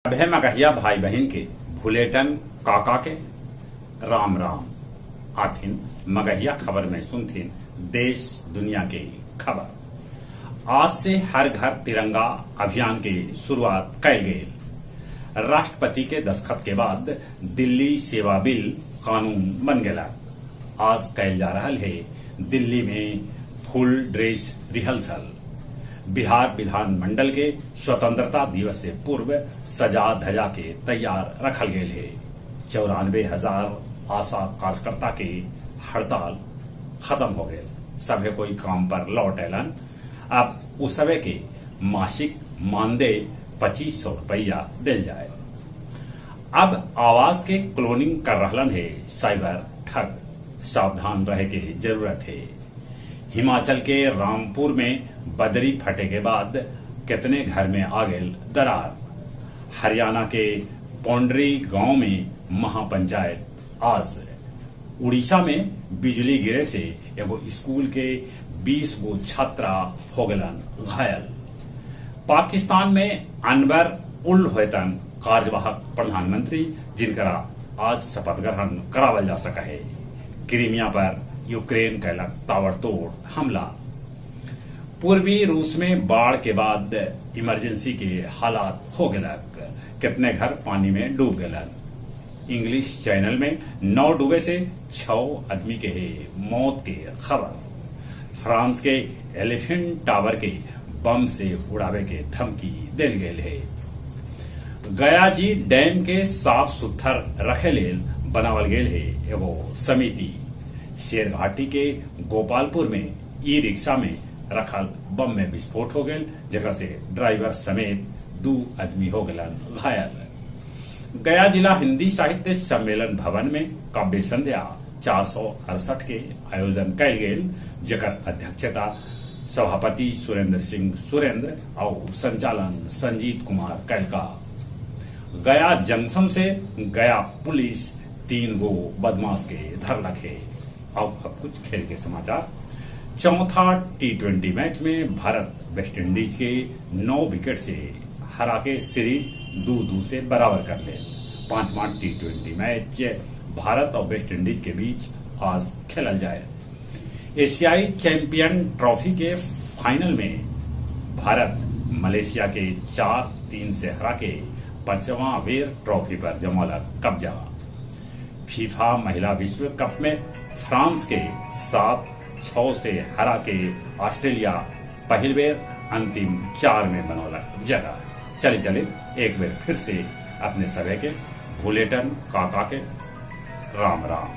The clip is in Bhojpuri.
अभे मगहिया भाई बहन के भुलेटन काका के राम राम आथिन मगहिया खबर में सुनथिन देश दुनिया के खबर। आज से हर घर तिरंगा अभियान के शुरुआत कैल गई। राष्ट्रपति के दस्तखत के बाद दिल्ली सेवा बिल कानून बन गया। आज कैल जा रहा है दिल्ली में फुल ड्रेस रिहर्सल। बिहार विधानमंडल के स्वतंत्रता दिवस से पूर्व सजा धजा के तैयार रखल गये है। 94,000 आशा कार्यकर्ता के हड़ताल खत्म हो गए। सभे कोई काम पर लौट एलन। अब उस सभे के मासिक मानदेय 2500 रुपया दिल जाए। अब आवाज के क्लोनिंग कर रहलन है साइबर ठग। सावधान रहे के जरूरत है। हिमाचल के रामपुर में बदरी फटे के बाद कितने घर में आ गए दरार। हरियाणा के पौंडरी गांव में महापंचायत आज। उड़ीसा में बिजली गिरे से एगो स्कूल के 20 गो छात्रा हो गलन घायल। पाकिस्तान में अनवर उल हैतन कार्यवाहक प्रधानमंत्री जिनकरा आज शपथ ग्रहण करावल जा सका है। क्रीमिया पर यूक्रेन कैलक ताबड़तोड़ हमला। पूर्वी रूस में बाढ़ के बाद इमरजेंसी के हालात हो गए। कितने घर पानी में डूब गए। इंग्लिश चैनल में 9 डूबे से 6 आदमी के मौत के खबर। फ्रांस के एलिफेंट टावर के बम से उड़ावे के धमकी दिल गई है। गया जी डैम के साफ सुथर रखे लेल बनावल गेल है एगो समिति। शेरघाटी के गोपालपुर में ई रिक्शा में रखल बम में विस्फोट हो गए, जगह से ड्राइवर समेत 2 आदमी हो गए घायल। गया जिला हिंदी साहित्य सम्मेलन भवन में काव्य संध्या 468 के आयोजन कैल गेल, जकर अध्यक्षता सभापति सुरेंद्र सिंह सुरेंद्र और संचालन संजीत कुमार कैलका। गया जंक्शन से गया पुलिस 3 गो बदमाश के धरलक है। अब कुछ खेल के समाचार। चौथा T20 मैच में भारत वेस्ट इंडीज के 9 विकेट से हरा के सीरीज 2-2 से बराबर कर ले। 5वां T20 मैच भारत और वेस्ट इंडीज के बीच आज खेला जाए। एशियाई चैंपियन ट्रॉफी के फाइनल में भारत मलेशिया के 4-3 से हरा के 5वां बेर ट्रॉफी पर जमौलक कब्जा। फीफा महिला विश्व कप में फ्रांस के 7-6 से हरा के ऑस्ट्रेलिया पहली बेर अंतिम 4 में बनौलक जगह। चले एक बेर फिर से अपने सभी के भुलेटन काका के राम राम।